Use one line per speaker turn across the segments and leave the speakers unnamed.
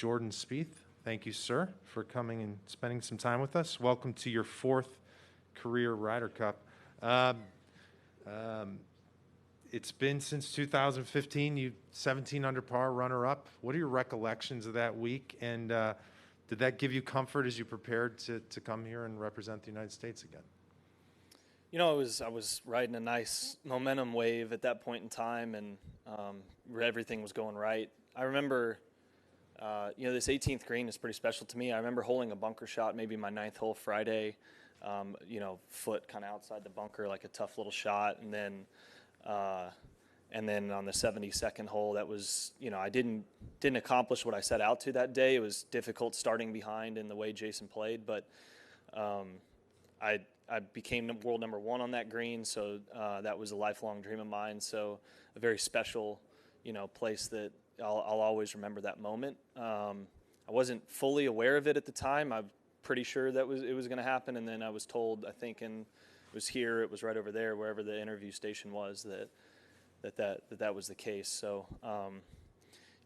Jordan Spieth. Thank you, sir, for coming and spending some time with us. Welcome to your fourth career Ryder Cup. It's been since 2015. You 17 under par, runner-up. What are your recollections of that week? And did that give you comfort as you prepared to come here and represent the United States again?
You know, I was riding a nice momentum wave at that point in time, and everything was going right. I remember, this 18th green is pretty special to me. I remember holding a bunker shot, maybe my 9th hole Friday, foot kind of outside the bunker, like a tough little shot, and then on the 72nd hole, that was, I didn't accomplish what I set out to that day. It was difficult starting behind in the way Jason played, but I became world number one on that green, so that was a lifelong dream of mine. So a very special, place that I'll always remember that moment. I wasn't fully aware of it at the time. I'm pretty sure that it was going to happen, and then I was told, I think, and it was here, it was right over there, wherever the interview station was, that was the case. So,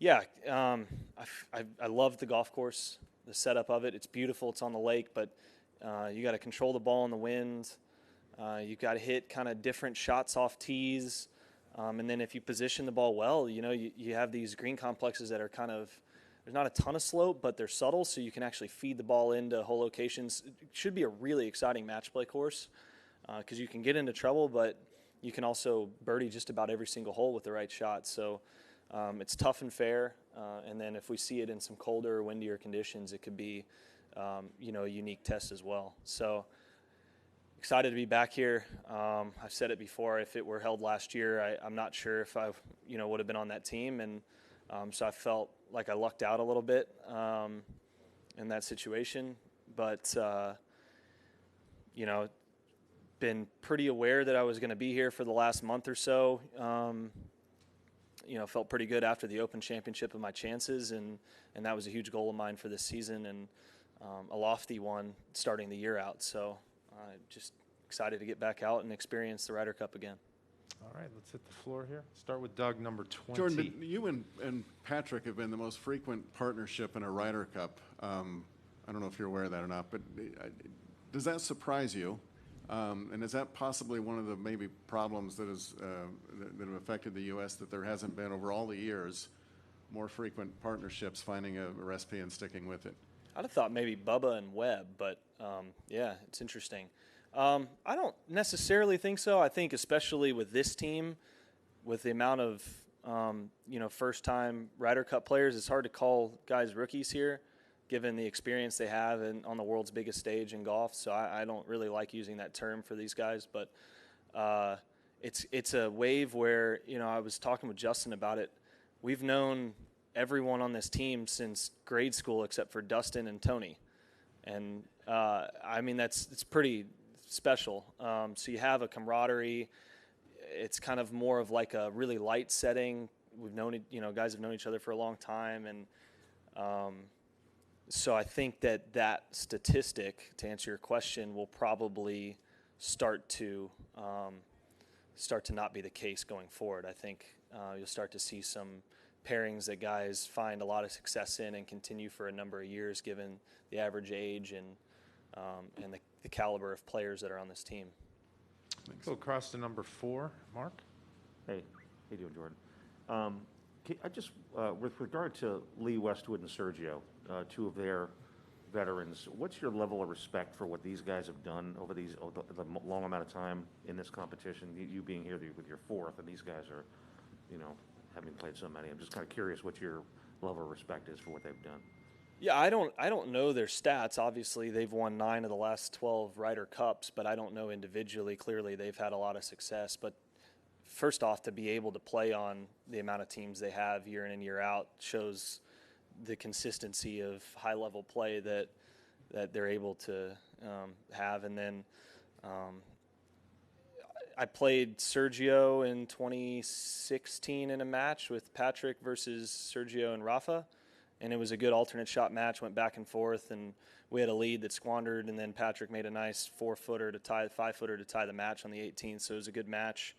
I love the golf course, the setup of it. It's beautiful. It's on the lake, but you got to control the ball in the wind. You got to hit kind of different shots off tees, and then if you position the ball well, you have these green complexes that are kind of, there's not a ton of slope, but they're subtle, so you can actually feed the ball into hole locations. It should be a really exciting match play course because you can get into trouble, but you can also birdie just about every single hole with the right shot. So it's tough and fair, and then if we see it in some colder or windier conditions, it could be a unique test as well. So excited to be back here. I've said it before, if it were held last year, I'm not sure if I would have been on that team, and so I felt like I lucked out a little bit in that situation, but been pretty aware that I was going to be here for the last month or so. Felt pretty good after the Open Championship of my chances, and that was a huge goal of mine for this season, and a lofty one starting the year out. So just excited to get back out and experience the Ryder Cup again.
All right, let's hit the floor here. Start with Doug, number 20.
Jordan, you and Patrick have been the most frequent partnership in a Ryder Cup. I don't know if you're aware of that or not, but does that surprise you? And is that possibly one of the maybe problems that have affected the U.S., that there hasn't been over all the years more frequent partnerships, finding a recipe and sticking with it?
I'd have thought maybe Bubba and Webb, but it's interesting. I don't necessarily think so. I think especially with this team, with the amount of first-time Ryder Cup players, it's hard to call guys rookies here, given the experience they have on the world's biggest stage in golf. So I don't really like using that term for these guys, but it's a wave where, I was talking with Justin about it. We've known everyone on this team since grade school except for Dustin and Tony. And, it's pretty special. So you have a camaraderie. It's kind of more of like a really light setting. We've known, guys have known each other for a long time. And so I think that statistic, to answer your question, will probably start to not be the case going forward. I think you'll start to see some pairings that guys find a lot of success in and continue for a number of years, given the average age and the caliber of players that are on this team.
Go across to number 4, Mark.
Hey, how you doing, Jordan? I just, with regard to Lee Westwood and Sergio, two of their veterans, what's your level of respect for what these guys have done over the long amount of time in this competition? You being here with your fourth, and these guys are, having played so many. I'm just kind of curious what your level of respect is for what they've done.
Yeah, I don't know their stats. Obviously, they've won 9 of the last 12 Ryder Cups, but I don't know individually. Clearly, they've had a lot of success. But first off, to be able to play on the amount of teams they have year in and year out shows the consistency of high-level play that they're able to have. And then I played Sergio in 2016 in a match with Patrick versus Sergio and Rafa. And it was a good alternate shot match, went back and forth, and we had a lead that squandered, and then Patrick made a nice 5-footer to tie the match on the 18th, so it was a good match.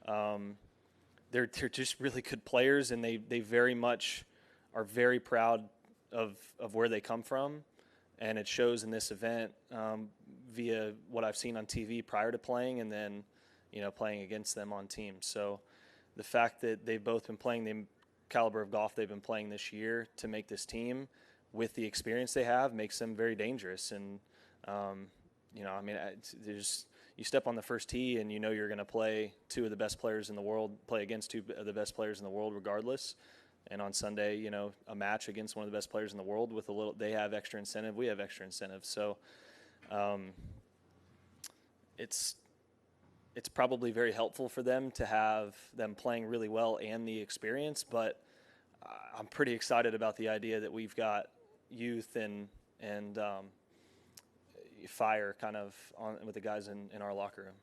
They're just really good players, and they very much are very proud of where they come from, and it shows in this event via what I've seen on TV prior to playing, and then playing against them on teams. So the fact that they've both been playing the caliber of golf they've been playing this year to make this team with the experience they have makes them very dangerous. And you step on the first tee and you're going to play two of the best players in the world, play against two of the best players in the world regardless. And on Sunday, a match against one of the best players in the world with they have extra incentive, we have extra incentive. So it's probably very helpful for them to have them playing really well and the experience, but I'm pretty excited about the idea that we've got youth and fire kind of on with the guys in our locker room.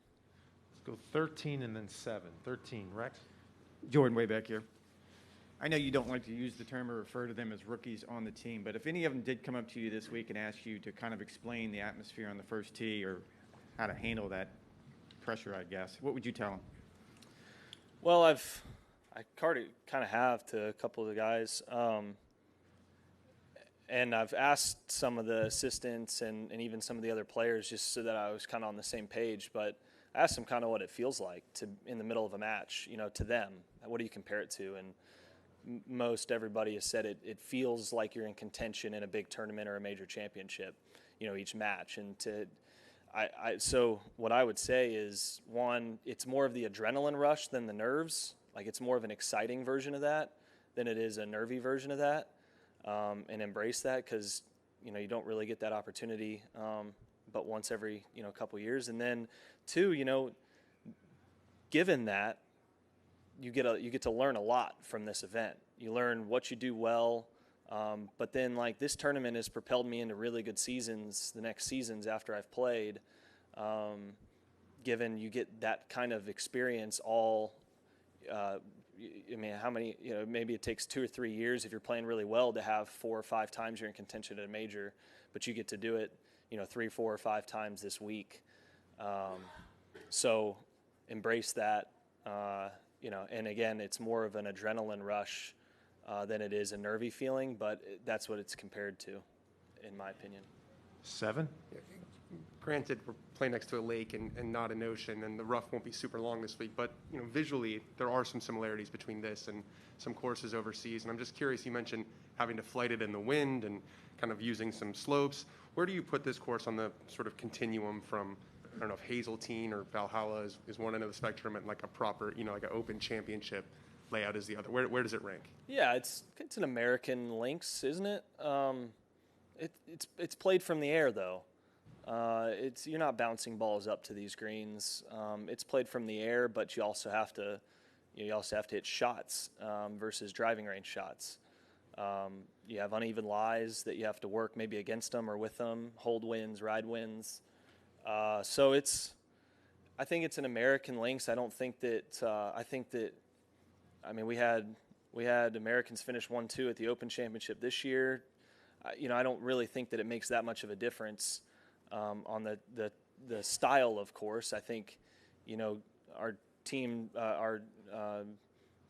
Let's go 13 and then 7. 13, Rex?
Jordan, way back here. I know you don't like to use the term or refer to them as rookies on the team, but if any of them did come up to you this week and ask you to kind of explain the atmosphere on the first tee or how to handle that pressure, I guess, what would you tell them?
Well, I kind of have to a couple of the guys, and I've asked some of the assistants and even some of the other players just so that I was kind of on the same page. But I asked them kind of what it feels like to in the middle of a match, to them. What do you compare it to? And most everybody has said it feels like you're in contention in a big tournament or a major championship, each match. And so what I would say is, one, it's more of the adrenaline rush than the nerves. Like, it's more of an exciting version of that than it is a nervy version of that, and embrace that because, you don't really get that opportunity but once every, couple years. And then, two, given that, you get to learn a lot from this event. You learn what you do well, but then this tournament has propelled me into really good seasons, the next seasons after I've played. Given you get that kind of experience all, how many, maybe it takes 2 or 3 years if you're playing really well to have 4 or 5 times you're in contention at a major, but you get to do it, 3, 4, or 5 times this week. So embrace that. And again, it's more of an adrenaline rush than it is a nervy feeling, but that's what it's compared to, in my opinion.
7?
Granted, we're playing next to a lake and not an ocean, and the rough won't be super long this week, but visually, there are some similarities between this and some courses overseas. And I'm just curious, you mentioned having to flight it in the wind and kind of using some slopes. Where do you put this course on the sort of continuum from, I don't know if Hazeltine or Valhalla is one end of the spectrum, and like a proper, like an open championship layout is the other? Where does it rank?
Yeah, it's an American links, isn't it? It's played from the air though. You're not bouncing balls up to these greens. It's played from the air, but you also have to hit shots versus driving range shots. You have uneven lies that you have to work maybe against them or with them, hold wins, ride wins. So I think it's an American links. I don't think that. We had Americans finish 1-2 at the Open Championship this year. I don't really think that it makes that much of a difference on the style of course. I think, our team, our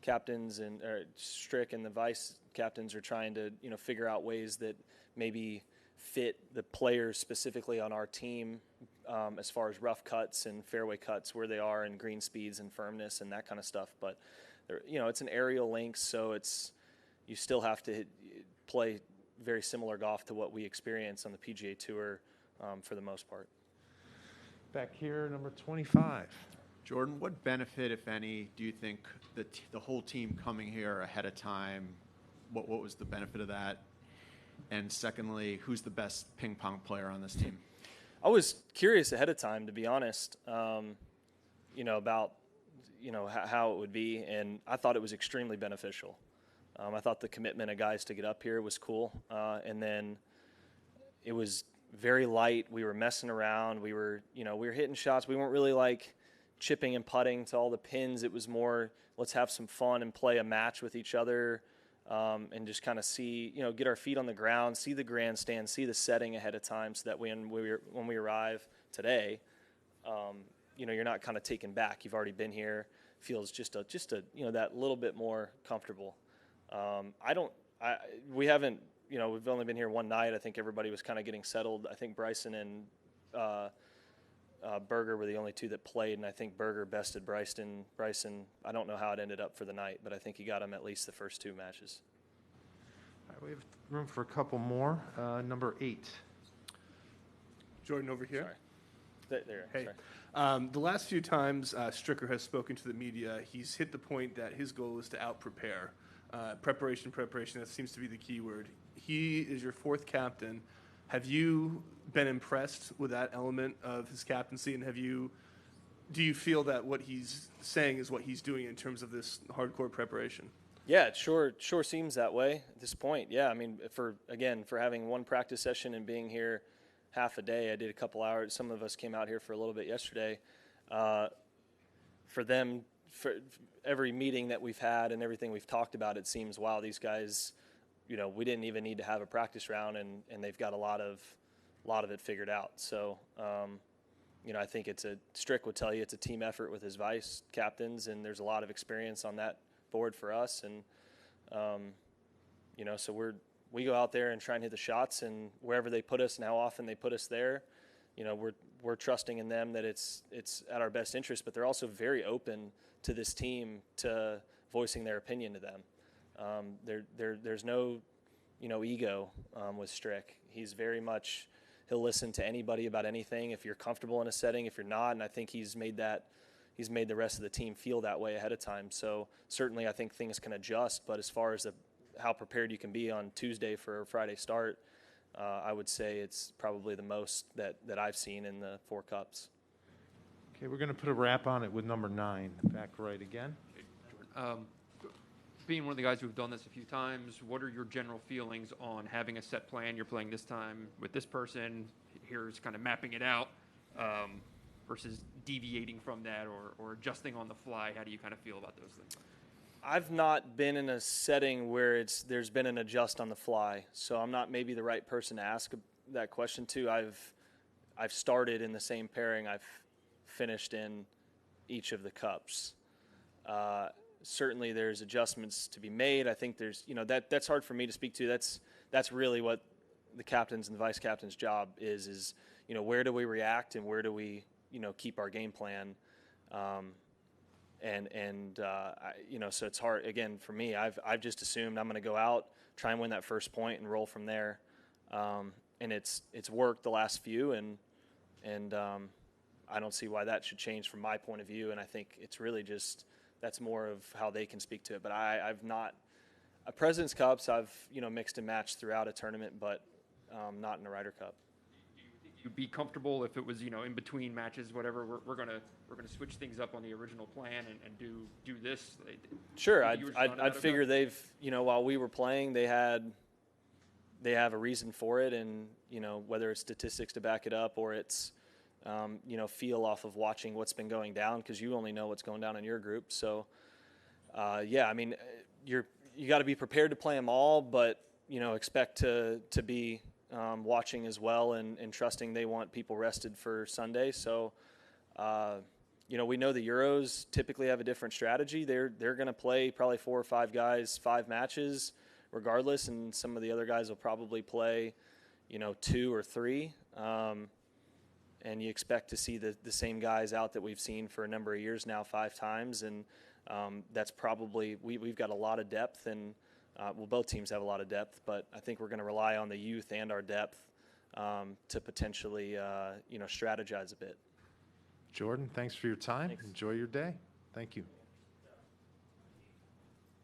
captains and Strick and the vice captains are trying to, figure out ways that maybe fit the players specifically on our team as far as rough cuts and fairway cuts, where they are in green speeds and firmness and that kind of stuff. But, it's an aerial links, so you still have to play very similar golf to what we experience on the PGA Tour for the most part.
Back here, number 25.
Jordan, what benefit, if any, do you think the whole team coming here ahead of time, what was the benefit of that? And secondly, who's the best ping pong player on this team?
I was curious ahead of time, to be honest, about how it would be, and I thought it was extremely beneficial. I thought the commitment of guys to get up here was cool, and then it was very light. We were messing around. We were hitting shots. We weren't really chipping and putting to all the pins. It was more, let's have some fun and play a match with each other, and just kind of see, get our feet on the ground, see the grandstand, see the setting ahead of time, so that when we arrive today, you're not kind of taken back. You've already been here. Feels just a that little bit more comfortable. We haven't we've only been here one night. I think everybody was kind of getting settled. I think Bryson and Berger were the only two that played, and I think Berger bested Bryson. I don't know how it ended up for the night, but I think he got him at least the first two matches.
All right, we have room for a couple more. Number 8.
Jordan over here.
Sorry. There.
Hey.
Sorry.
The last few times Stricker has spoken to the media, he's hit the point that his goal is to out-prepare. Preparation, that seems to be the key word. He is your 4th captain. Have you been impressed with that element of his captaincy, and do you feel that what he's saying is what he's doing in terms of this hardcore preparation?
Yeah, it sure seems that way at this point. Yeah, I mean, for having one practice session and being here half a day, I did a couple hours. Some of us came out here for a little bit yesterday. For them, for every meeting that we've had and everything we've talked about, it seems, wow, these guys, we didn't even need to have a practice round, and they've got a lot of it figured out. So, I think Strick would tell you it's a team effort with his vice captains, and there's a lot of experience on that board for us. And, so we go out there and try and hit the shots, and wherever they put us and how often they put us there, we're trusting in them that it's at our best interest, but they're also very open to this team to voicing their opinion to them. There's no, ego with Strick. He's very much, he'll listen to anybody about anything if you're comfortable in a setting, if you're not, and I think he's made the rest of the team feel that way ahead of time. So certainly I think things can adjust, but as far as how prepared you can be on Tuesday for a Friday start, I would say it's probably the most that I've seen in the 4 cups.
Okay, we're going to put a wrap on it with number 9. Back right again.
Being one of the guys who've done this a few times, what are your general feelings on having a set plan? You're playing this time with this person. Here's kind of mapping it out versus deviating from that or adjusting on the fly. How do you kind of feel about those things?
I've not been in a setting where there's been an adjust on the fly, so I'm not maybe the right person to ask that question to. I've started in the same pairing I've finished in each of the cups. Certainly there's adjustments to be made. I think there's, that's hard for me to speak to. That's really what the captain's and the vice captain's job is, where do we react and where do we, keep our game plan. So it's hard, again, for me. I've just assumed I'm going to go out, try and win that first point and roll from there. And it's worked the last few, and I don't see why that should change from my point of view. And I think it's really just, that's more of how they can speak to it. But I've not, President's Cups, I've, mixed and matched throughout a tournament, but not in a Ryder Cup.
You'd be comfortable if it was, in between matches, whatever. We're gonna switch things up on the original plan and do this.
Sure, I'd figure they've, while we were playing, they have a reason for it, and whether it's statistics to back it up or it's feel off of watching what's been going down, because you only know what's going down in your group. So you got to be prepared to play them all, but expect to be watching as well and trusting they want people rested for Sunday. So, we know the Euros typically have a different strategy. They're going to play probably 4 or 5 guys, 5 matches regardless, and some of the other guys will probably play, 2 or 3. And you expect to see the same guys out that we've seen for a number of years now, 5 times. And that's probably, we've got a lot of depth, and both teams have a lot of depth, but I think we're going to rely on the youth and our depth to potentially, strategize a bit.
Jordan, thanks for your time.
Thanks.
Enjoy your day. Thank you.